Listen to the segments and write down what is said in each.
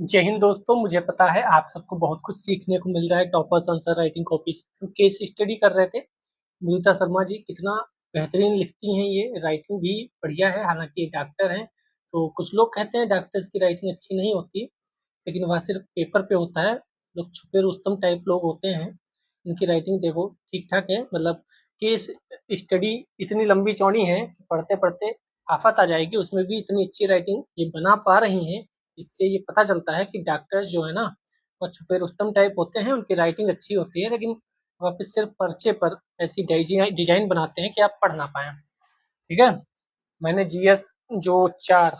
जय हिंद दोस्तों। मुझे पता है आप सबको बहुत कुछ सीखने को मिल रहा है टॉपर्स आंसर राइटिंग कॉपी से। हम केस स्टडी कर रहे थे। नीता शर्मा जी कितना बेहतरीन लिखती हैं, ये राइटिंग भी बढ़िया है। हालांकि ये डॉक्टर हैं, तो कुछ लोग कहते हैं डॉक्टर्स की राइटिंग अच्छी नहीं होती, लेकिन वह सिर्फ पेपर पे होता है। लोग छुपे रुस्तम टाइप लोग होते हैं। इनकी राइटिंग देखो ठीक ठाक है, मतलब केस स्टडी इतनी लंबी चौड़ी है कि पढ़ते पढ़ते आफत आ जाएगी। उसमें भी इतनी अच्छी राइटिंग ये बना पा रही हैं। इससे ये पता चलता है कि डॉक्टर्स जो है ना, वह छुपे रुस्तम टाइप होते हैं। उनकी राइटिंग अच्छी होती है, लेकिन वह पे सिर्फ पर्चे पर ऐसी डिजाइन बनाते हैं कि आप पढ़ ना पाए। ठीक है। मैंने जीएस जो 4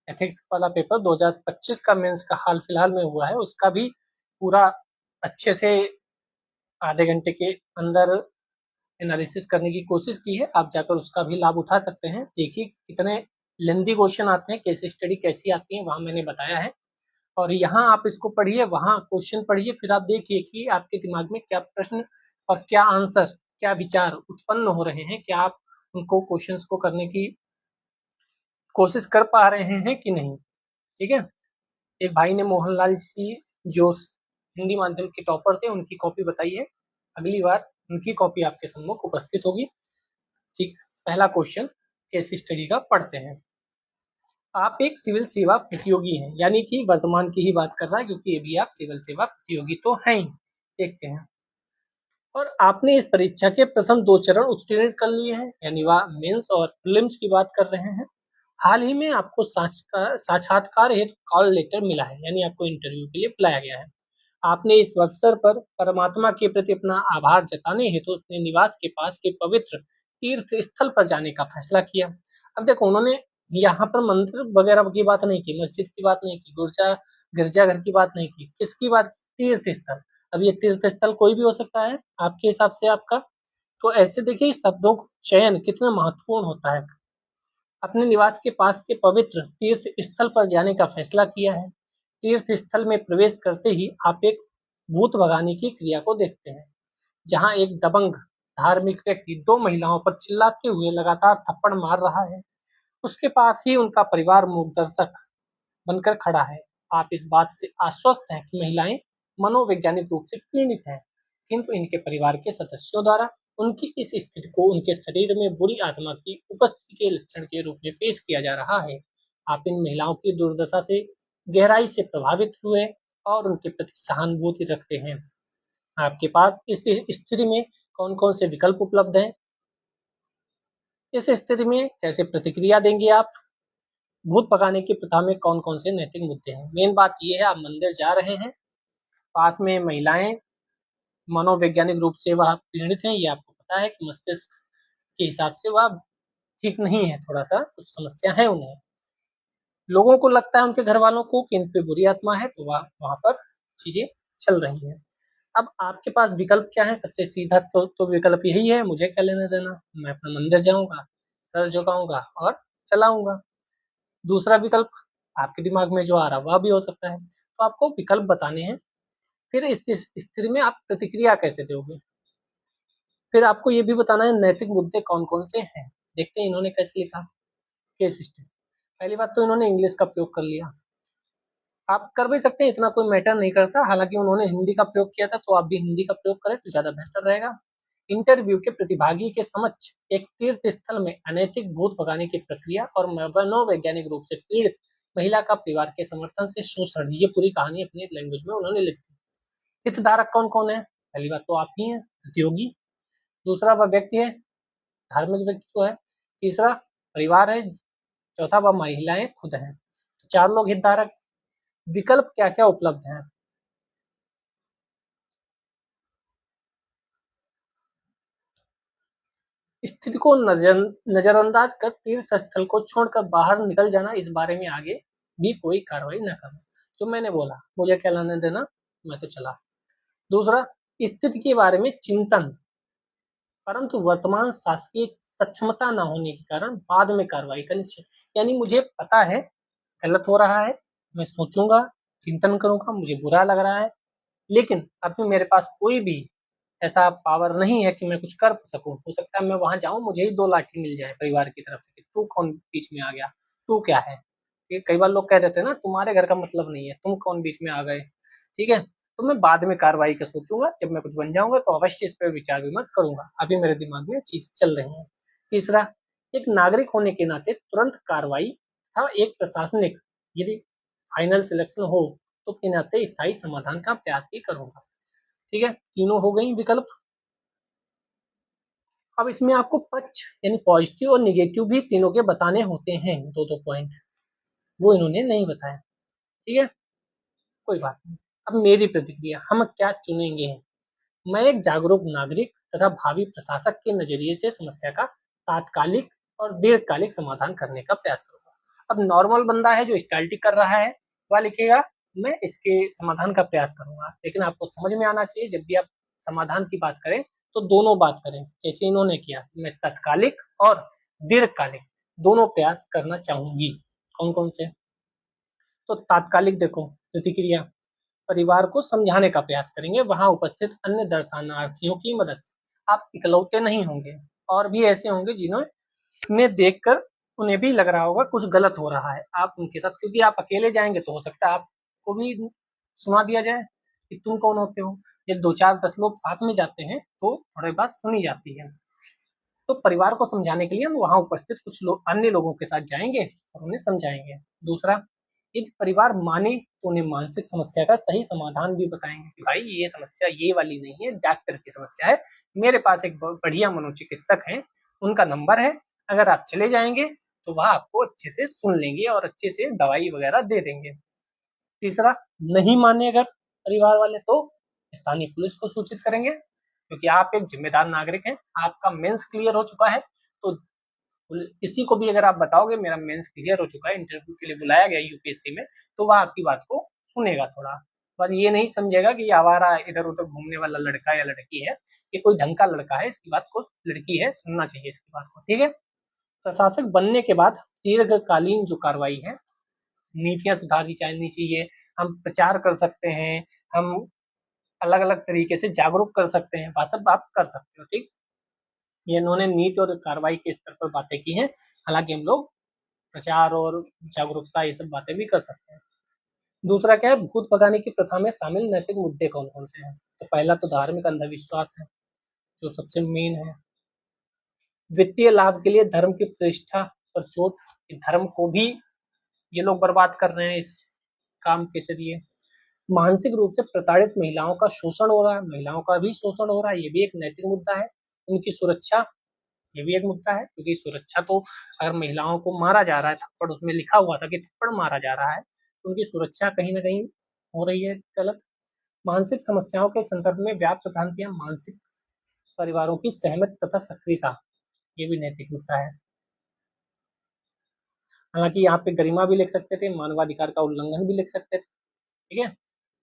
एथिक्स वाला पेपर 2025 का मेंस का हाल फिलहाल में हुआ है, उसका भी पूरा अच्छे से आधे घंटे के अंदर एनालिसिस करने की कोशिश की है। आप जाकर उसका भी लाभ उठा सकते हैं। देखिए कितने लेंदी क्वेश्चन आते हैं, केस स्टडी कैसी आती है, वहां मैंने बताया है। और यहाँ आप इसको पढ़िए, वहाँ क्वेश्चन पढ़िए, फिर आप देखिए कि आपके दिमाग में क्या प्रश्न और क्या आंसर, क्या विचार उत्पन्न हो रहे हैं, क्या आप उनको क्वेश्चंस को करने की कोशिश कर पा रहे हैं कि नहीं। ठीक है। एक भाई ने मोहनलाल जी, जो हिंदी माध्यम के टॉपर थे, उनकी कॉपी बताई है। अगली बार उनकी कॉपी आपके सम्मुख उपस्थित होगी। ठीक है। पहला क्वेश्चन केस स्टडी का पढ़ते हैं। आप एक सिविल सेवा प्रतियोगी हैं, यानी कि वर्तमान की ही बात कर रहा है, क्योंकि अभी आप सिविल सेवा प्रतियोगी तो हैं ही। देखते हैं। और आपने इस परीक्षा के प्रथम 2 चरण उत्तीर्ण कर लिए हैं, यानी वह मेंस और प्रीलिम्स की बात कर रहे हैं। हाल ही में आपको साक्षात्कार हेतु कॉल लेटर मिला है, यानी आपको इंटरव्यू के लिए बुलाया गया है। आपने इस अवसर पर परमात्मा के प्रति अपना आभार जताने हेतु अपने निवास के पास के पवित्र तीर्थ स्थल पर जाने का फैसला किया। अब देखो, उन्होंने यहाँ पर मंदिर वगैरह की बात नहीं की, मस्जिद की बात नहीं की, गिरजाघर की बात नहीं की, किसकी बात की? तीर्थ स्थल। अब ये तीर्थ स्थल कोई भी हो सकता है आपके हिसाब से आपका। तो ऐसे देखिए शब्दों का चयन कितना महत्वपूर्ण होता है। अपने निवास के पास के पवित्र तीर्थ स्थल पर जाने का फैसला किया है। तीर्थ स्थल में प्रवेश करते ही आप एक भूत भगाने की क्रिया को देखते हैं, जहां एक दबंग धार्मिक व्यक्ति 2 महिलाओं पर चिल्लाते हुए लगातार थप्पड़ मार रहा है। उसके पास ही उनका परिवार मूक दर्शक बनकर खड़ा है। आप इस बात से आश्वस्त हैं कि महिलाएं मनोवैज्ञानिक रूप से पीड़ित हैं, किंतु इनके परिवार के सदस्यों द्वारा उनकी इस स्थिति को उनके शरीर में बुरी आत्मा की उपस्थिति के लक्षण के रूप में पेश किया जा रहा है। आप इन महिलाओं की दुर्दशा से गहराई से प्रभावित हुए और उनके प्रति सहानुभूति रखते हैं। आपके पास इस स्थिति में कौन कौन से विकल्प उपलब्ध हैं? इस स्थिति में कैसे प्रतिक्रिया देंगे आप? भूत भगाने की प्रथा में कौन कौन से नैतिक मुद्दे हैं? मेन बात ये है, आप मंदिर जा रहे हैं, पास में महिलाएं मनोवैज्ञानिक रूप से वह पीड़ित हैं, ये आपको पता है कि मस्तिष्क के हिसाब से वह ठीक नहीं है, थोड़ा सा कुछ समस्या है उन्हें। लोगों को लगता है उनके घर वालों को कि इन पे बुरी आत्मा है, तो वह वहां पर चीजें चल रही हैं। अब आपके पास विकल्प क्या है? सबसे सीधा तो विकल्प यही है, मुझे क्या लेना देना, मैं अपना मंदिर जाऊंगा, सर झुकाऊंगा और चलाऊंगा। दूसरा विकल्प आपके दिमाग में जो आ रहा है वह भी हो सकता है। तो आपको विकल्प बताने हैं, फिर इस स्थिति में आप प्रतिक्रिया कैसे दोगे। फिर आपको ये भी बताना है नैतिक मुद्दे कौन कौन से हैं। देखते हैं इन्होंने कैसे लिखा केस स्टडी। पहली बात तो इन्होंने इंग्लिश का प्रयोग कर लिया। आप कर भी सकते हैं, इतना कोई मैटर नहीं करता। हालांकि उन्होंने हिंदी का प्रयोग किया था, तो आप भी हिंदी का प्रयोग करें तो ज्यादा बेहतर रहेगा। इंटरव्यू के प्रतिभागी के समक्ष एक तीर्थ स्थल में अनैतिक भूत भगाने की प्रक्रिया और मनोवैज्ञानिक रूप से पीड़ित महिला का परिवार के समर्थन से शोषण, ये पूरी कहानी अपनी लैंग्वेज में उन्होंने लिख दी। हितधारक कौन कौन है? पहली बात तो आप ही हैं, प्रतियोगी। दूसरा वह व्यक्ति है, धार्मिक व्यक्ति है। तीसरा परिवार है। चौथा वह महिलाएं खुद हैं। तो 4 लोग हितधारक। विकल्प क्या क्या उपलब्ध हैं? स्थिति को नजरअंदाज कर तीर्थ स्थल को छोड़कर बाहर निकल जाना, इस बारे में आगे भी कोई कार्रवाई न करना। जो मैंने बोला, मुझे क्या लेना देना, मैं तो चला। दूसरा, स्थिति के बारे में चिंतन, परंतु वर्तमान शासकीय सक्षमता न होने के कारण बाद में कार्रवाई करनी चाहिए। यानी मुझे पता है गलत हो रहा है, मैं सोचूंगा, चिंतन करूंगा, मुझे बुरा लग रहा है, लेकिन अभी मेरे पास कोई भी ऐसा पावर नहीं है कि मैं कुछ कर सकूं। हो सकता है मैं वहां जाऊं, मुझे ही 2 लाठी मिल जाए परिवार की तरफ से कि तू कौन बीच में आ गया, तू क्या है। ठीक है, कई बार लोग कह देते हैं ना तुम्हारे घर का मतलब नहीं है, तुम कौन बीच में आ गए। ठीक है, तो मैं बाद में कार्रवाई का सोचूंगा, जब मैं कुछ बन जाऊंगा तो अवश्य इस पर विचार विमर्श करूंगा, अभी मेरे दिमाग में चीज चल रही है। तीसरा, एक नागरिक होने के नाते तुरंत कार्रवाई था एक प्रशासनिक, यदि फाइनल सिलेक्शन हो तो के नाते स्थायी समाधान का प्रयास भी करूंगा। ठीक है, तीनों हो गई विकल्प। अब इसमें आपको पक्ष यानी पॉजिटिव और निगेटिव भी तीनों के बताने होते हैं, दो दो पॉइंट, वो इन्होंने नहीं बताया। ठीक है, कोई बात नहीं। अब मेरी प्रतिक्रिया, हम क्या चुनेंगे। मैं एक जागरूक नागरिक तथा भावी प्रशासक के नजरिए से समस्या का तात्कालिक और दीर्घकालिक समाधान करने का प्रयास करूंगा। अब नॉर्मल बंदा है जो स्टाइलिटी कर रहा है वह लिखेगा मैं इसके समाधान का प्रयास करूंगा, लेकिन आपको समझ में आना चाहिए जब भी आप समाधान की बात करें तो दोनों बात करें, जैसे इन्होंने किया, मैं तत्कालिक और दीर्घकालिक दोनों प्रयास करना चाहूंगी। कौन कौन से, तो तात्कालिक देखो प्रतिक्रिया, परिवार को समझाने का प्रयास करेंगे वहां उपस्थित अन्य दर्शनार्थियों की मदद से। आप इकलौते नहीं होंगे, और भी ऐसे होंगे जिन्हें देखकर उन्हें भी लग रहा होगा कुछ गलत हो रहा है, आप उनके साथ, क्योंकि आप अकेले जाएंगे तो हो सकता है आपको भी सुना दिया जाए कि तुम कौन होते हो। ये 2 4 10 लोग साथ में जाते हैं तो थोड़ी बात सुनी जाती है। तो परिवार को समझाने के लिए हम वहां उपस्थित कुछ लोग अन्य लोगों के साथ जाएंगे और उन्हें समझाएंगे। दूसरा, यदि परिवार माने तो उन्हें मानसिक समस्या का सही समाधान भी बताएंगे कि भाई ये समस्या ये वाली नहीं है, डॉक्टर की समस्या है, मेरे पास एक बढ़िया मनोचिकित्सक है, उनका नंबर है, अगर आप चले जाएंगे तो वह आपको अच्छे से सुन लेंगे और अच्छे से दवाई वगैरह दे देंगे। तीसरा, नहीं माने अगर परिवार वाले तो स्थानीय पुलिस को सूचित करेंगे, क्योंकि आप एक जिम्मेदार नागरिक हैं, आपका मेंस क्लियर हो चुका है, तो किसी को भी अगर आप बताओगे मेरा मेंस क्लियर हो चुका है, इंटरव्यू के लिए बुलाया गया यूपीएससी में, तो वह आपकी बात को सुनेगा थोड़ा, पर ये नहीं समझेगा कि आवारा इधर उधर घूमने वाला लड़का या लड़की है, ये कोई ढंग का लड़का है, इसकी बात को, लड़की है, सुनना चाहिए इसकी बात को। ठीक है, प्रशासक बनने के बाद दीर्घकालीन जो कार्रवाई है, नीतियां सुधारी जानी चाहिए, हम प्रचार कर सकते हैं, हम अलग अलग तरीके से जागरूक कर सकते हैं, वह सब आप कर सकते हो। ठीक, ये इन्होंने नीति और कार्रवाई के स्तर पर बातें की हैं, हालांकि हम लोग प्रचार और जागरूकता ये सब बातें भी कर सकते हैं। दूसरा क्या है, भूत भगाने की प्रथा में शामिल नैतिक मुद्दे कौन कौन से हैं, तो पहला तो धार्मिक अंधविश्वास है जो सबसे मेन है। वित्तीय लाभ के लिए धर्म की प्रतिष्ठा पर चोट, धर्म को भी ये लोग बर्बाद कर रहे हैं इस काम के जरिए। मानसिक रूप से प्रताड़ित महिलाओं का शोषण हो रहा है, महिलाओं का भी शोषण हो रहा है, ये भी एक नैतिक मुद्दा है। उनकी सुरक्षा, ये भी एक मुद्दा है, क्योंकि सुरक्षा तो, अगर महिलाओं को मारा जा रहा है थप्पड़, उसमें लिखा हुआ था कि थप्पड़ मारा जा रहा है, तो उनकी सुरक्षा कहीं ना कहीं हो रही है गलत। मानसिक समस्याओं के संदर्भ में व्याप्त भ्रांतियां, मानसिक परिवारों की सहमत तथा सक्रियता, ये भी नैतिक मुद्दा है। हालांकि यहाँ पे गरिमा भी लिख सकते थे, मानवाधिकार का उल्लंघन भी लिख सकते थे। ठीक है,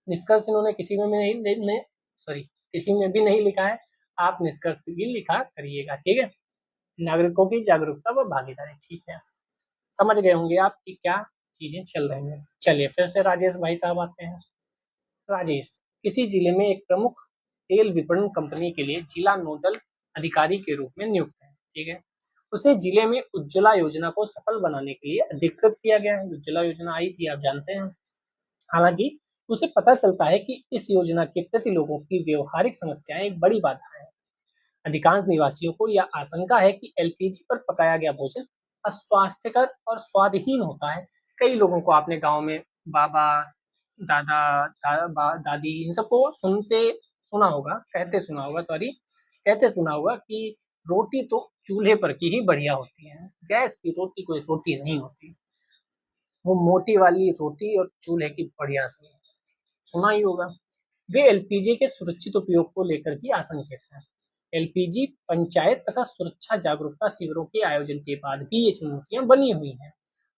निष्कर्ष इन्होंने किसी में नहीं, नहीं सॉरी किसी में भी नहीं लिखा है, आप निष्कर्ष भी लिखा करिएगा। ठीक है, नागरिकों की जागरूकता व भागीदारी, ठीक है, समझ गए होंगे आप कि क्या चीजें चल रही हैं। चलिए फिर से राजेश भाई साहब आते हैं। राजेश किसी जिले में एक प्रमुख तेल विपणन कंपनी के लिए जिला नोडल अधिकारी के रूप में नियुक्त है। ठीक है, उसे जिले में उज्ज्वला योजना को सफल बनाने के लिए अधिकृत किया गया है। उज्ज्वला योजना आई थी, आप जानते हैं। हालांकि उसे पता चलता है कि इस योजना के प्रति लोगों की व्यवहारिक समस्याएं एक बड़ी बाधा है। अधिकांश निवासियों को यह आशंका है कि एलपीजी पर पकाया गया भोजन अस्वास्थ्यकर और स्वादहीन होता है। कई लोगों को आपने गांव में बाबा, दादी इन सबको सुना होगा, कहते सुना होगा, सॉरी, कहते सुना होगा कि रोटी तो चूल्हे पर की ही बढ़िया होती है, गैस की रोटी कोई रोटी नहीं होती, वो मोटी वाली रोटी और चूल्हे की बढ़िया सी, सुना ही होगा। वे एलपीजी के सुरक्षित उपयोग को लेकर भी आशंकित हैं। एलपीजी पंचायत तथा सुरक्षा जागरूकता शिविरों के आयोजन के बाद भी ये चुनौतियां बनी हुई हैं।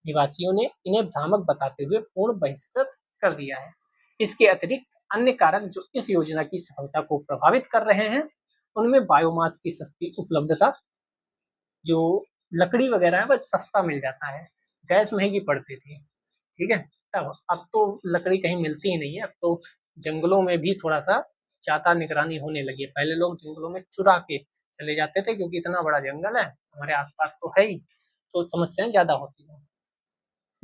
निवासियों ने इन्हें भ्रामक बताते हुए पूर्ण बहिष्कृत कर दिया है। इसके अतिरिक्त अन्य कारक जो इस योजना की सफलता को प्रभावित कर रहे हैं, उनमें बायोमास की सस्ती उपलब्धता, जो लकड़ी वगैरह है वह सस्ता मिल जाता है, गैस महंगी पड़ती थी। ठीक है, तब अब तो लकड़ी कहीं मिलती ही नहीं है, अब तो जंगलों में भी थोड़ा सा ज्यादा निगरानी होने लगी है। पहले लोग जंगलों में चुरा के चले जाते थे, क्योंकि इतना बड़ा जंगल है हमारे आसपास तो है ही, तो समस्याएं ज्यादा होती हैं।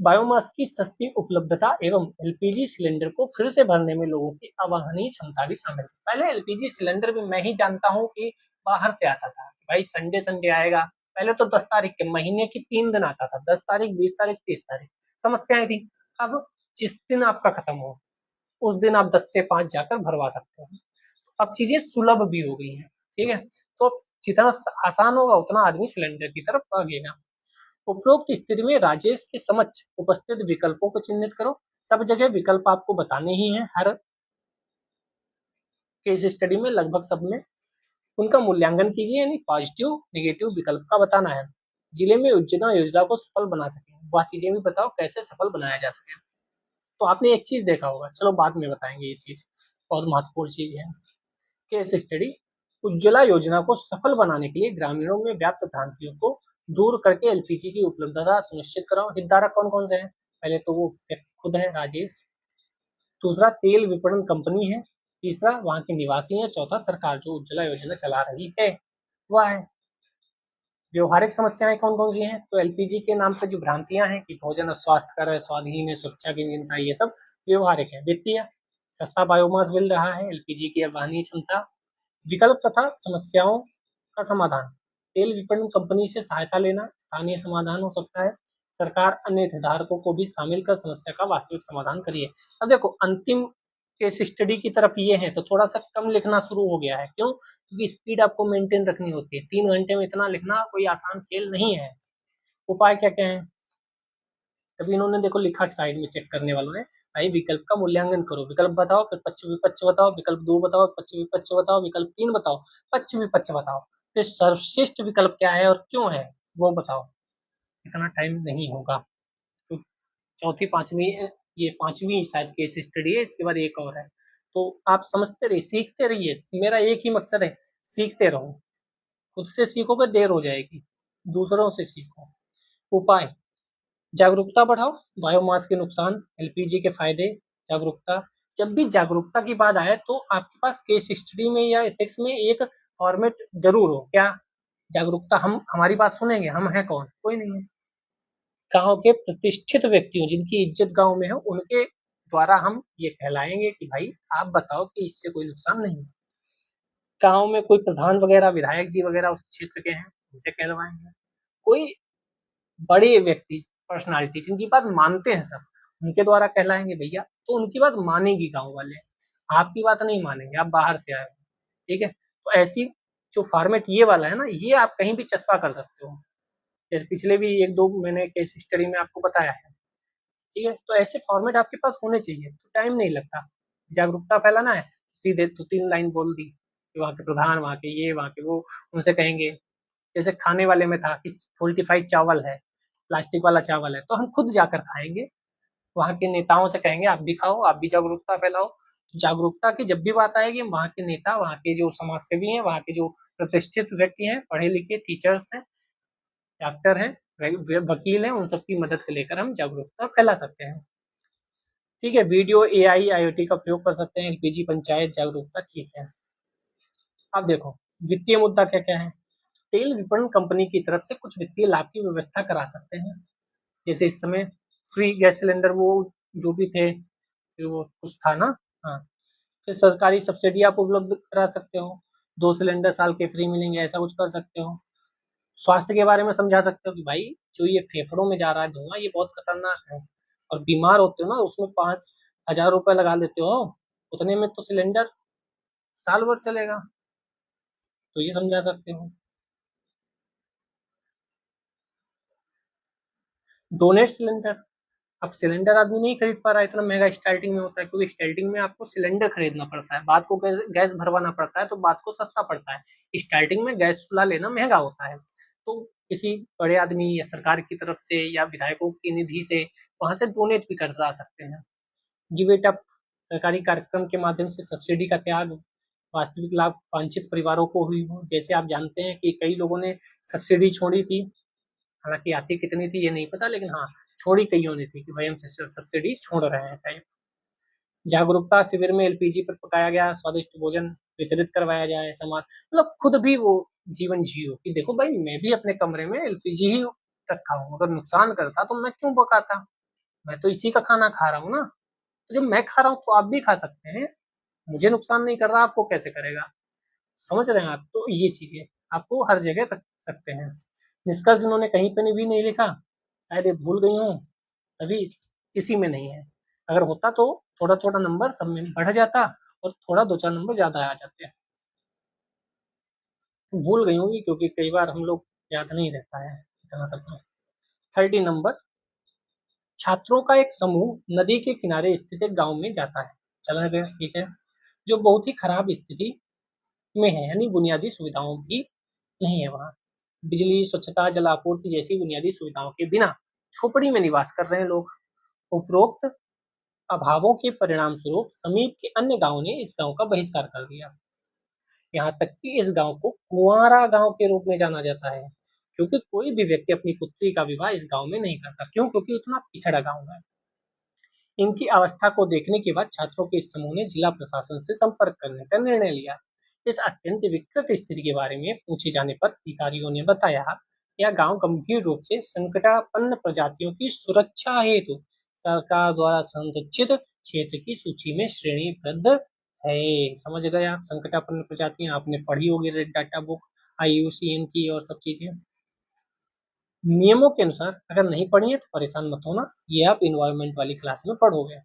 बायोमास की सस्ती उपलब्धता एवं एलपीजी सिलेंडर को फिर से भरने में लोगों की अवाहनीय क्षमता भी शामिल थी। पहले एलपीजी सिलेंडर भी मैं ही जानता हूँ कि बाहर से आता था, भाई संडे संडे आएगा। पहले तो 10 तारीख के महीने की 3 दिन आता था, 10 तारीख, 20 तारीख, 30 तारीख, समस्याएं थी। अब जिस दिन आपका खत्म हो उस दिन आप 10 से 5 जाकर भरवा सकते हो। अब चीजें सुलभ भी हो गई हैं, ठीक है। तो जितना आसान होगा उतना आदमी सिलेंडर की तरफ भागेगा। उपरोक्त स्थिति में राजेश के समक्ष उपस्थित विकल्पों को चिन्हित करो। सब जगह विकल्प आपको बताने ही हैं, हर केस स्टडी में लगभग सब में उनका मूल्यांकन कीजिए, यानी पॉजिटिव नेगेटिव विकल्प का बताना है। जिले में उज्ज्वला योजना को सफल बना सके वह चीजें भी बताओ, कैसे सफल बनाया जा सके। तो आपने एक चीज देखा होगा, चलो बाद में बताएंगे, ये चीज बहुत महत्वपूर्ण चीज है। केस स्टडी, उज्ज्वला योजना को सफल बनाने के लिए ग्रामीणों में व्याप्त भ्रांतियों को दूर करके एलपीजी की उपलब्धता सुनिश्चित कराओ। हितधारक कौन कौन से हैं? पहले तो वो व्यक्ति खुद है, राजेश। दूसरा, तेल विपणन कंपनी है। तीसरा, वहां के निवासी है। चौथा, सरकार जो उज्ज्वला योजना चला रही है वह है। व्यवहारिक समस्याएं कौन कौन सी हैं? तो एलपीजी के नाम पर जो भ्रांतियां हैं कि भोजन और स्वास्थ्यकर है, स्वादहीन है, सुरक्षा की चिंता, ये सब व्यवहारिक है। वित्तीय, सस्ता बायोमास मिल रहा है, एलपीजी की वहनीय क्षमता। विकल्प तथा समस्याओं का समाधान, तेल विपणन कंपनी से सहायता लेना स्थानीय समाधान हो सकता है। सरकार अन्य हितधारकों को भी शामिल कर समस्या का वास्तविक समाधान करिए। अब देखो अंतिम केस स्टडी की तरफ ये है तो थोड़ा सा कम लिखना शुरू हो गया है। क्यों? क्योंकि स्पीड आपको मेंटेन रखनी होती है। 3 घंटे में इतना लिखना कोई आसान खेल नहीं है। उपाय क्या क्या है? तभी इन्होंने देखो लिखा साइड में, चेक करने वालों ने, भाई विकल्प का मूल्यांकन करो, विकल्प बताओ, फिर पक्ष विपक्ष बताओ, विकल्प 2 बताओ, पक्ष विपक्ष बताओ, विकल्प 3 बताओ, पक्ष विपक्ष बताओ, फिर सर्वश्रेष्ठ विकल्प क्या है और क्यों है वो बताओ। इतना टाइम नहीं होगा। तो चौथी पांचवी, ये पांचवी शायद केस स्टडी है, इसके बाद एक और है। तो आप समझते रहिए, सीखते रहिए, मेरा एक ही मकसद है, सीखते रहो। खुद से सीखोगे देर हो जाएगी, दूसरों से सीखो। उपाय, जागरूकता बढ़ाओ, बायोमास के नुकसान, एलपीजी के फायदे, जागरूकता। जब भी जागरूकता की बात आए तो आपके पास केस स्टडी में या एथिक्स में एक फॉर्मेट जरूर हो। क्या? जागरूकता। हम हमारी बात सुनेंगे, हम हैं कौन? कोई नहीं है। गांव के प्रतिष्ठित व्यक्तियों जिनकी इज्जत गांव में है उनके द्वारा हम ये कहलाएंगे कि भाई आप बताओ कि इससे कोई नुकसान नहीं है। गांव में कोई प्रधान वगैरह, विधायक जी वगैरह उस क्षेत्र के हैं, उनसे कहलवाएंगे। कोई बड़े व्यक्ति, पर्सनालिटी जिनकी बात मानते हैं सब, उनके द्वारा कहलाएंगे भैया, तो उनकी बात मानेगी गांव वाले, आपकी बात नहीं मानेंगे, आप बाहर से आए हो, ठीक है। तो ऐसी जो फॉर्मेट ये वाला है ना, ये आप कहीं भी चस्पा कर सकते हो। जैसे पिछले भी 1-2 मैंने केस स्टडी में आपको बताया है, ठीक है। तो ऐसे फॉर्मेट आपके पास होने चाहिए, तो टाइम नहीं लगता। जागरूकता फैलाना है, सीधे 2-3 लाइन बोल दी कि वहाँ के प्रधान, वहाँ के ये, वहाँ के वो, उनसे कहेंगे। जैसे खाने वाले में था कि फोर्टिफाइड चावल है, प्लास्टिक वाला चावल है, तो हम खुद जाकर खाएंगे, वहाँ के नेताओं से कहेंगे आप भी खाओ, आप भी जागरूकता फैलाओ। तो जागरूकता की जब भी बात आएगी, वहाँ के नेता, वहाँ के जो समाज सेवी हैं, वहाँ के जो प्रतिष्ठित व्यक्ति हैं, पढ़े लिखे टीचर्स हैं, डॉक्टर हैं, वकील हैं, उन सबकी मदद को लेकर हम जागरूकता फैला सकते हैं। ठीक है, वीडियो, एआई, आईओटी का प्रयोग कर सकते हैं, एलपीजी पंचायत जागरूकता, ठीक है। अब देखो वित्तीय मुद्दा क्या क्या है। तेल विपणन कंपनी की तरफ से कुछ वित्तीय लाभ की व्यवस्था करा सकते हैं। जैसे इस समय फ्री गैस सिलेंडर, वो जो भी थे, फिर वो कुछ था ना, हाँ। फिर सरकारी सब्सिडी आप उपलब्ध करा सकते हो, 2 सिलेंडर साल के फ्री मिलेंगे, ऐसा कुछ कर सकते हो। स्वास्थ्य के बारे में समझा सकते हो कि भाई जो ये फेफड़ों में जा रहा है धुआं, ये बहुत खतरनाक है, और बीमार होते हो ना उसमें 5,000 रुपए लगा देते हो, उतने में तो सिलेंडर साल भर चलेगा। तो ये समझा सकते हो। डोनेट सिलेंडर, अब सिलेंडर आदमी नहीं खरीद पा रहा है, इतना महंगा स्टार्टिंग में होता है, क्योंकि स्टार्टिंग में आपको सिलेंडर खरीदना पड़ता है, बाद को गैस भरवाना पड़ता है, तो बाद को सस्ता पड़ता है। स्टार्टिंग में गैस चूल्हा लेना महंगा होता है, तो किसी बड़े आदमी या सरकार की तरफ से या विधायकों की निधि से वहां से डोनेट भी कर सकते हैं। गिव इट अप, सरकारी कार्यक्रम के माध्यम से सब्सिडी का त्याग, वास्तविक लाभ वांछित परिवारों को हुई हो। जैसे आप जानते हैं कि कई लोगों ने सब्सिडी छोड़ी थी, हालांकि आती कितनी थी ये नहीं पता, लेकिन हाँ छोड़ी कईयों ने थी कि भाई हम सब्सिडी छोड़ रहे हैं टाइप। जागरूकता शिविर में एलपीजी पर पकाया गया स्वादिष्ट भोजन वितरित करवाया जाए, समाज मतलब खुद भी वो जीवन जियो कि देखो भाई मैं भी अपने कमरे में एलपीजी ही रखा हूँ, अगर नुकसान करता तो मैं क्यों पकाता। मैं तो इसी का खाना खा रहा हूँ ना, तो जब मैं खा रहा हूँ तो आप भी खा सकते हैं। मुझे नुकसान नहीं कर रहा, आपको कैसे करेगा? समझ रहे हैं आप? तो ये चीज़ें आपको हर जगह रख सकते हैं। निष्कर्ष इन्होंने कहीं पे भी नहीं लिखा, शायद ये भूल गई हों, तभी किसी में नहीं है। अगर होता तो थोड़ा-थोड़ा नंबर सब में बढ़ जाता और थोड़ा 2-4 नंबर ज़्यादा आ जाते। भूल गई होंगी क्योंकि कई बार हम लोग याद नहीं रहता है इतना सब तो। 30 नंबर, छात्रों का एक समूह नदी के किनारे स्थित एक गाँव में जाता है। चला गया, ठीक है, जो बहुत ही खराब स्थिति में है, यानी बुनियादी सुविधाओं भी नहीं है वहाँ। बिजली, स्वच्छता, जल आपूर्ति जैसी बुनियादी सुविधाओं के बिना झोपड़ी में निवास कर रहे हैं लोग। उपरोक्त अभावों के परिणाम स्वरूप समीप के अन्य गाँवों ने इस गाँव का बहिष्कार कर दिया। यहाँ तक कि इस गाँव को कुंवारा गाँव के रूप में जाना जाता है, क्योंकि कोई भी व्यक्ति अपनी पुत्री का विवाह इस गाँव में नहीं करता। क्यों? क्योंकि इतना पिछड़ा गाँव है। इनकी अवस्था को देखने के बाद छात्रों के इस समूह ने जिला प्रशासन से संपर्क करने का निर्णय लिया। इस अत्यंत विकृत स्थिति के बारे में पूछे जाने पर अधिकारियों ने बताया, यह गांव गंभीर रूप से संकटापन्न प्रजातियों की सुरक्षा हेतु सरकार द्वारा संरक्षित क्षेत्र की सूची में श्रेणीबद्ध है। समझ गए आप? संकटापन्न प्रजातियां आपने पढ़ी होगी रेड डाटा बुक, IUCN की और सब चीजें। नियमों के अनुसार अगर नहीं पढ़ी है तो परेशान मत होना, ये आप इन्वायरमेंट वाली क्लास में पढ़ोगे।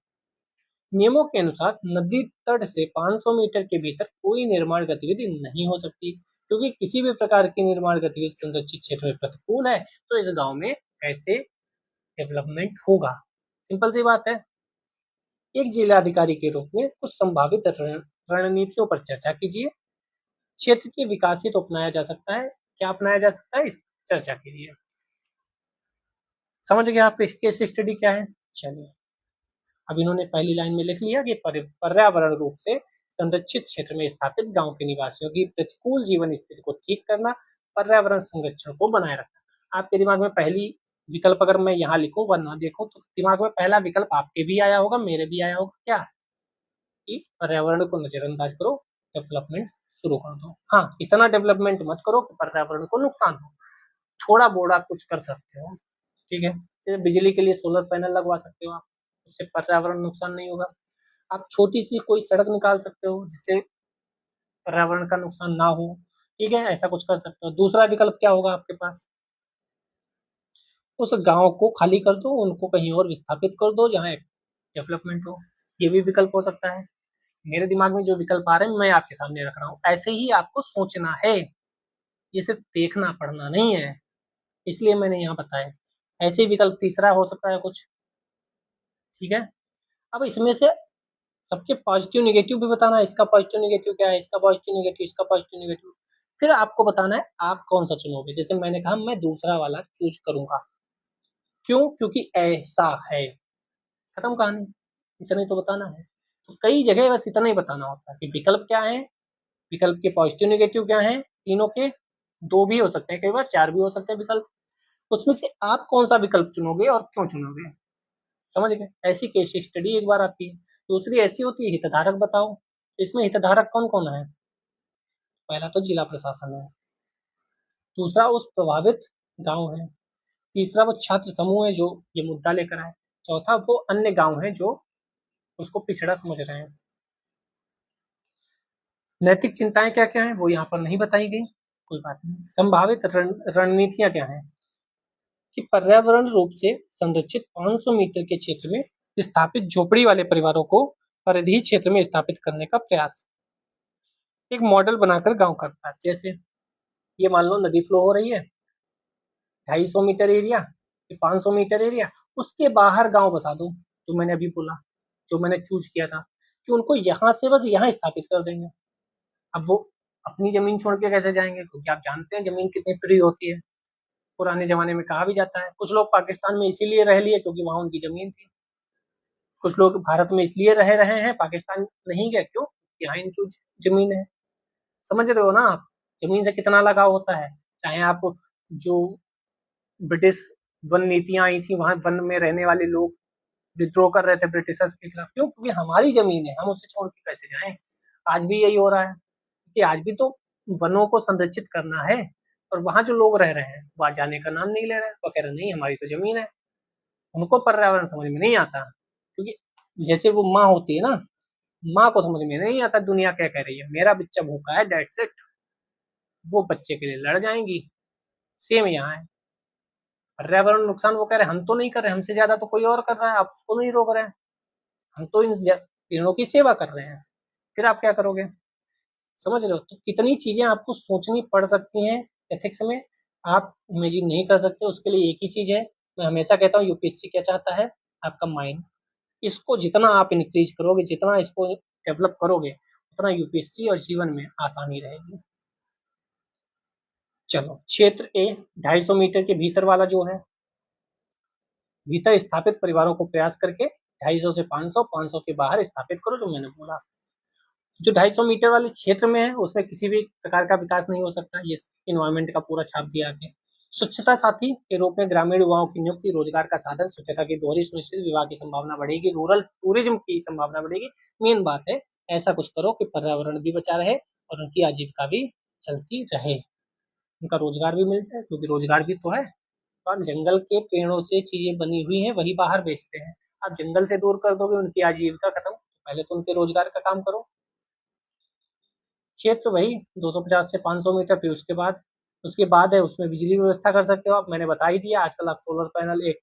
नियमों के अनुसार नदी तट से 500 मीटर के भीतर कोई निर्माण गतिविधि नहीं हो सकती, क्योंकि किसी भी प्रकार की निर्माण गतिविधि संरक्षित क्षेत्र में प्रतिकूल है, तो इस गांव में कैसे डेवलपमेंट होगा? सिंपल सी बात है। एक जिलाधिकारी के रूप में कुछ संभावित रणनीतियों पर चर्चा कीजिए। क्षेत्र के विकास हेतु अपनाया जा सकता है, क्या अपनाया जा सकता है, इस चर्चा कीजिए। समझ गए आप केस स्टडी क्या है? चलिए, अब इन्होंने पहली लाइन में लिख लिया कि पर्यावरण रूप से संरक्षित क्षेत्र में स्थापित गांव के निवासियों की प्रतिकूल जीवन स्थिति को ठीक करना, पर्यावरण संरक्षण को बनाए रखना। आपके दिमाग में पहली विकल्प अगर मैं यहाँ लिखूं वरना देखूं तो दिमाग में पहला विकल्प आपके भी आया होगा, मेरे भी आया होगा, क्या? कि पर्यावरण को नजरअंदाज करो, डेवलपमेंट शुरू कर दो। हाँ, इतना डेवलपमेंट मत करो कि पर्यावरण को नुकसान हो। थोड़ा बोड़ा कुछ कर सकते हो, ठीक है, जैसे बिजली के लिए सोलर पैनल लगवा सकते हो आप, उससे पर्यावरण नुकसान नहीं होगा। आप छोटी सी कोई सड़क निकाल सकते हो जिससे पर्यावरण का नुकसान ना हो, ठीक है, ऐसा कुछ कर सकते हो। दूसरा विकल्प क्या होगा आपके पास? उस गांव को खाली कर दो, उनको कहीं और विस्थापित कर दो जहाँ डेवलपमेंट हो, ये भी विकल्प हो सकता है। मेरे दिमाग में जो विकल्प आ रहे हैं मैं आपके सामने रख रहा हूँ, ऐसे ही आपको सोचना है, ये सिर्फ देखना पढ़ना नहीं है, इसलिए मैंने यहाँ बताया। ऐसे ही विकल्प तीसरा हो सकता है कुछ, ठीक है। अब इसमें से सबके पॉजिटिव नेगेटिव भी बताना है, इसका पॉजिटिव नेगेटिव क्या है, इसका पॉजिटिव नेगेटिव, इसका पॉजिटिव नेगेटिव, फिर आपको बताना है आप कौन सा चुनोगे। जैसे मैंने कहा मैं दूसरा वाला चूज करूंगा, क्यों? क्योंकि ऐसा है, खत्म कहानी, इतना ही तो बताना है। तो कई जगह बस इतना ही बताना होता है कि विकल्प क्या है, विकल्प के पॉजिटिव नेगेटिव क्या है, तीनों के, दो भी हो सकते हैं, कई बार चार भी हो सकते हैं विकल्प, उसमें से आप कौन सा विकल्प चुनोगे और क्यों चुनोगे। समझ गए? ऐसी केस स्टडी एक बार आती है। दूसरी ऐसी होती है हितधारक बताओ, इसमें हितधारक कौन कौन है? पहला तो जिला प्रशासन है, दूसरा उस प्रभावित गांव है, तीसरा वो छात्र समूह है जो ये मुद्दा लेकर आए, चौथा वो अन्य गांव है जो उसको पिछड़ा समझ रहे हैं। नैतिक चिंताएं क्या क्या है वो यहाँ पर नहीं बताई गई, कोई बात नहीं। संभावित रणनीतियां क्या है कि पर्यावरण रूप से संरक्षित 500 मीटर के क्षेत्र में स्थापित झोपड़ी वाले परिवारों को परिधि क्षेत्र में स्थापित करने का प्रयास, एक मॉडल बनाकर गांव का विकास। जैसे ये मान लो नदी फ्लो हो रही है 250 मीटर एरिया, 500 मीटर एरिया, उसके बाहर गांव बसा दो, जो मैंने अभी बोला, जो मैंने चूज किया था कि उनको यहाँ से बस यहाँ स्थापित कर देंगे। अब वो अपनी जमीन छोड़ के कैसे जाएंगे, क्योंकि आप जानते हैं जमीन कितनी फ्री होती है। पुराने जमाने में कहा भी जाता है कुछ लोग पाकिस्तान में इसीलिए रह लिए क्योंकि वहां उनकी जमीन थी, कुछ लोग भारत में इसलिए रह रहे हैं पाकिस्तान नहीं गए, क्यों? यहाँ इनकी जमीन है। समझ रहे हो ना आप? जमीन से कितना लगाव होता है। चाहे आप जो ब्रिटिश वन नीतियां आई थी, वहां वन में रहने वाले लोग विद्रोह कर रहे थे ब्रिटिशर्स के खिलाफ, क्यों? क्योंकि हमारी जमीन है, हम उससे छोड़ के कैसे जाएं। आज भी यही हो रहा है कि आज भी तो वनों को संरक्षित करना है, और वहां जो लोग रह रहे हैं वहां जाने का नाम नहीं ले रहे हैं, वो कह रहे नहीं हमारी तो जमीन है, उनको पर्यावरण समझ में नहीं आता, क्योंकि जैसे वो माँ होती है ना, माँ को समझ में नहीं आता दुनिया क्या कह रही है, मेरा बच्चा भूखा है, दैट्स इट, वो बच्चे के लिए लड़ जाएंगी। सेम यहाँ है, पर्यावरण नुकसान वो कह रहे हैं हम तो नहीं कर रहे, हमसे ज्यादा तो कोई और कर रहा है, आप उसको नहीं रोक रहे हैं, हम तो इन पेड़ों की सेवा कर रहे हैं, फिर आप क्या करोगे? समझ रहे हो? तो कितनी चीजें आपको सोचनी पड़ सकती हैं एथिक्स में, आप इमेजिन नहीं कर सकते। उसके लिए एक ही चीज है, मैं हमेशा कहता हूँ यूपीएससी क्या चाहता है, आपका माइंड। इसको जितना आप इंक्रीज करोगे, जितना इसको डेवलप करोगे, उतना यूपीएससी और जीवन में आसानी रहेगी। चलो, क्षेत्र ए 250 मीटर के भीतर वाला जो है, भीतर स्थापित परिवारों को प्रयास करके 250 से 500, 500 के बाहर स्थापित करो, जो मैंने बोला। जो 250 मीटर वाले क्षेत्र में है उसमें किसी भी प्रकार का विकास नहीं हो सकता, ये इन्वायरमेंट का पूरा छाप दिया आगे। स्वच्छता साथी के रूप में ग्रामीण युवाओं की नियुक्ति, रोजगार का साधन, स्वच्छता की दोहरी सुनिश्चित, विवाह की संभावना बढ़ेगी, रूरल टूरिज्म की संभावना बढ़ेगी। मेन बात है ऐसा कुछ करो कि पर्यावरण भी बचा रहे और उनकी आजीविका भी चलती रहे, उनका रोजगार भी मिल जाए, क्योंकि रोजगार भी तो है। और जंगल के पेड़ों से चीजें बनी हुई हैं वही बाहर बेचते हैं, आप जंगल से दूर कर दोगे उनकी आजीविका खत्म, पहले तो उनके रोजगार का काम करो। क्षेत्र वही 250 से 500 मीटर, फिर उसके बाद है उसमें बिजली व्यवस्था कर सकते हो आप, मैंने बता ही दिया। आजकल आप सोलर पैनल एक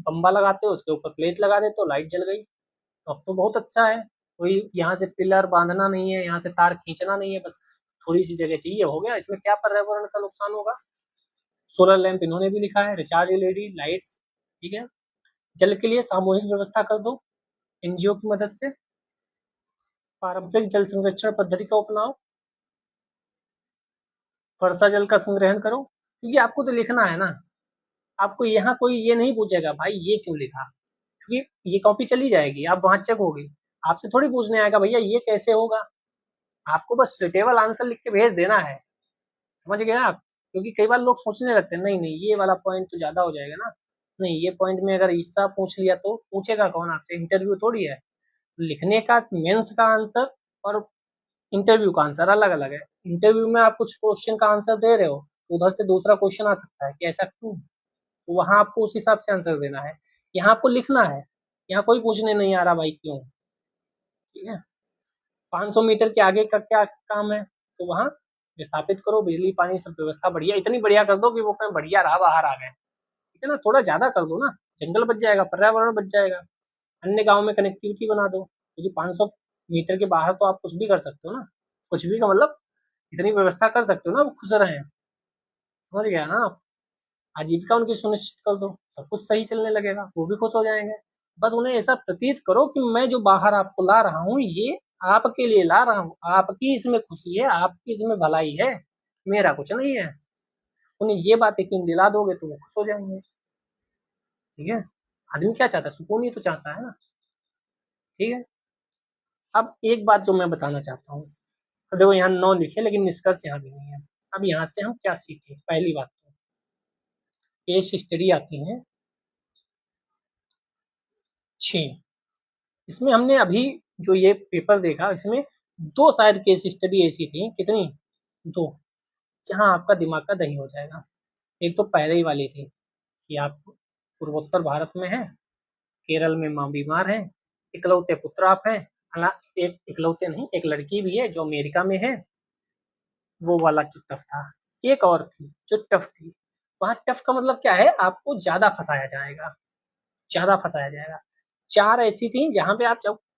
बम्बा लगाते हो, उसके ऊपर प्लेट लगा देते हो, लाइट जल गई, तो अब तो बहुत अच्छा है। कोई यहाँ से पिलर बांधना नहीं है, यहाँ से तार खींचना नहीं है, बस थोड़ी सी जगह चाहिए, हो गया। इसमें क्या पर्यावरण का नुकसान होगा? सोलर लैंप इन्होंने भी लिखा है, रिचार्ज एलईडी लाइट्स, ठीक है। जल के लिए सामूहिक व्यवस्था कर दो एनजीओ की मदद से, पारंपरिक जल संरक्षण पद्धति का अपनाओ, वर्षा जल का संग्रहण करो, क्योंकि आपको तो लिखना है ना, आपको यहाँ कोई ये नहीं पूछेगा भाई ये क्यों लिखा, क्योंकि ये कॉपी चली जाएगी, आप वहां चेक होगी, आपसे थोड़ी पूछने आएगा भैया ये कैसे होगा, आपको बस सुटेबल आंसर लिख के भेज देना है। समझ गए आप? क्योंकि कई बार लोग सोचने लगते हैं नहीं नहीं ये वाला पॉइंट तो ज्यादा हो जाएगा ना, नहीं ये पॉइंट में अगर हिस्सा पूछ लिया तो पूछेगा कौन आपसे, इंटरव्यू थोड़ी है। लिखने का मेंस का आंसर और इंटरव्यू का आंसर अलग अलग है। इंटरव्यू में आप कुछ क्वेश्चन का आंसर दे रहे हो, उधर से दूसरा क्वेश्चन आ सकता है कि ऐसा क्यों, तो वहां आपको उस हिसाब से आंसर देना है। यहाँ आपको लिखना है, यहाँ कोई पूछने नहीं आ रहा भाई क्यों, ठीक है। 500 मीटर के आगे का क्या काम है, तो वहां स्थापित करो बिजली पानी सब व्यवस्था बढ़िया, इतनी बढ़िया कर दो कि वो कहीं बढ़िया रहा बाहर आ गए, ठीक है ना, थोड़ा ज्यादा कर दो ना, जंगल बच जाएगा, पर्यावरण बच जाएगा। अन्य गाँव में कनेक्टिविटी बना दो, क्योंकि 500 मीटर के बाहर तो आप कुछ भी कर सकते हो ना, कुछ भी का मतलब इतनी व्यवस्था कर सकते हो ना वो खुश रहें। समझ गया ना आप? आजीविका उनकी सुनिश्चित कर दो, सब कुछ सही चलने लगेगा, वो भी खुश हो जाएंगे। बस उन्हें ऐसा प्रतीत करो कि मैं जो बाहर आपको ला रहा हूँ ये आपके लिए ला रहा हूँ, आपकी इसमें खुशी है, आपकी इसमें भलाई है, मेरा कुछ नहीं है। उन्हें ये बात यकीन दिला दोगे तो वो खुश हो जाएंगे, ठीक है। आदमी क्या चाहता है? सुकून ही तो चाहता है ना, ठीक है। अब एक बात जो मैं बताना चाहता हूँ, तो देखो यहाँ 9 लिखे लेकिन निष्कर्ष यहाँ भी नहीं है। अब यहाँ से हम क्या सीखे? पहली बात तो केस स्टडी आती है 6, इसमें हमने अभी जो ये पेपर देखा इसमें 2 शायद केस स्टडी ऐसी थी, कितनी? 2, जहाँ आपका दिमाग का दही हो जाएगा। एक तो पहले ही वाली थी कि आप पूर्वोत्तर भारत में हैं, केरल में माँ बीमार है, इकलौते पुत्र आप हैं, एक इकलौते नहीं एक लड़की भी है जो अमेरिका में है, वो वाला जो टफ था। एक और थी जो टफ थी, वहां टफ का मतलब क्या है, आपको ज्यादा फंसाया जाएगा, ज्यादा फंसाया जाएगा। 4 ऐसी थी जहां पे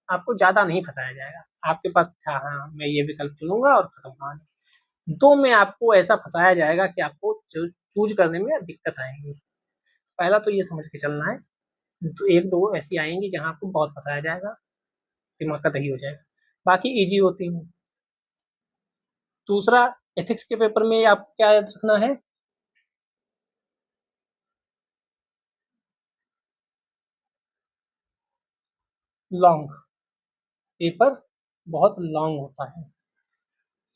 आपको ज्यादा नहीं फंसाया जाएगा, आपके पास था हाँ मैं ये विकल्प चुनूंगा और खत्म कहानी। 2 में आपको ऐसा फंसाया जाएगा कि आपको चूज करने में दिक्कत आएगी। पहला तो ये समझ के चलना है, तो 1-2 ऐसी आएंगी जहां आपको बहुत फंसाया जाएगा, दिमाग का दही हो जाएगा, बाकी इजी होती हैं। दूसरा, एथिक्स के पेपर में आपको क्या याद रखना है? लॉन्ग, पेपर बहुत लॉन्ग होता है,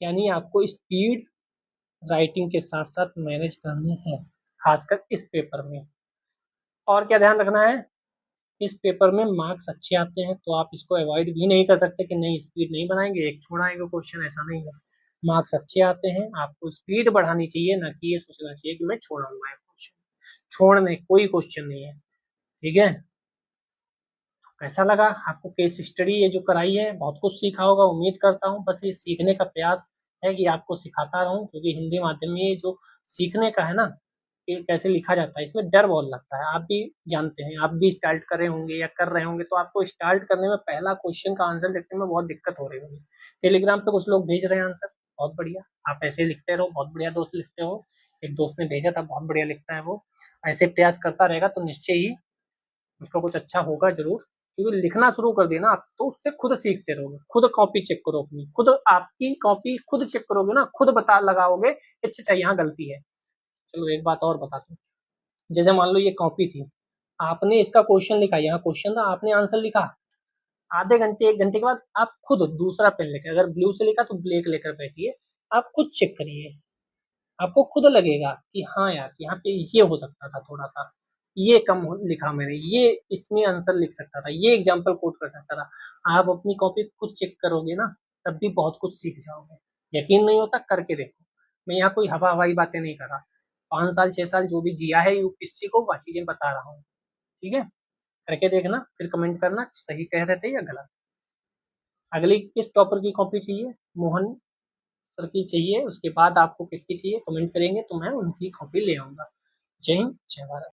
यानी आपको स्पीड राइटिंग के साथ साथ मैनेज करनी है, खासकर इस पेपर में। और क्या ध्यान रखना है? इस पेपर में मार्क्स अच्छे आते हैं, तो आप इसको अवॉइड भी नहीं कर सकते कि नहीं स्पीड नहीं बनाएंगे, एक छोड़ आएगा क्वेश्चन, ऐसा नहीं है। मार्क्स अच्छे आते हैं, आपको स्पीड बढ़ानी चाहिए, ना कि ये सोचना चाहिए कि मैं छोड़ाऊंगा क्वेश्चन, छोड़ने कोई क्वेश्चन नहीं है, ठीक है। कैसा लगा आपको केस स्टडी ये जो कराई है? बहुत कुछ सीखा होगा उम्मीद करता हूँ। बस ये सीखने का प्रयास है कि आपको सिखाता रहूं, क्योंकि हिंदी माध्यम में ये जो सीखने का है ना, कि कैसे लिखा जाता है, इसमें डर बहुत लगता है। आप भी जानते हैं, आप भी स्टार्ट करे होंगे या कर रहे होंगे, तो आपको स्टार्ट करने में पहला क्वेश्चन का आंसर लिखने में बहुत दिक्कत हो रही होगी। टेलीग्राम पे कुछ लोग भेज रहे हैं आंसर, बहुत बढ़िया। आप ऐसे ही लिखते रहो, बहुत बढ़िया दोस्त लिखते हो। एक दोस्त ने भेजा था, बहुत बढ़िया लिखता है वो। ऐसे प्रयास करता रहेगा तो निश्चय ही उसका कुछ अच्छा होगा जरूर। क्योंकि लिखना शुरू कर दिया ना आप, तो उससे खुद सीखते रहोगे। खुद कॉपी चेक करो अपनी, खुद आपकी कॉपी खुद चेक करोगे ना, खुद बता लगाओगे कि अच्छा अच्छा यहाँ गलती है। चलो एक बात और बताता हूँ। जैसे मान लो ये कॉपी थी, आपने इसका क्वेश्चन लिखा, यहाँ क्वेश्चन था, आपने आंसर लिखा। आधे घंटे 1 घंटे के बाद आप खुद दूसरा पेन लेकर, अगर ब्लू से लिखा तो ब्लैक लेकर बैठिए, आप खुद चेक करिए। आपको खुद लगेगा कि हाँ यार, यहाँ पे ये हो सकता था थोड़ा सा, ये कम लिखा मैंने, ये इसमें आंसर लिख सकता था, ये एग्जाम्पल कोट कर सकता था। आप अपनी कॉपी खुद चेक करोगे ना, तब भी बहुत कुछ सीख जाओगे। यकीन नहीं होता, करके देखो। मैं यहाँ कोई हवा हवाई बातें नहीं कर रहा। 5 साल 6 साल जो भी जिया है यूपीएससी को, वह चीजें बता रहा हूँ। ठीक है, करके देखना, फिर कमेंट करना कि सही कह रहे थे या गलत। अगली किस टॉपर की कॉपी चाहिए? मोहन सर की चाहिए, उसके बाद आपको किसकी चाहिए कमेंट करेंगे तो मैं उनकी कॉपी ले आऊंगा। जय हिंद, जय भारत।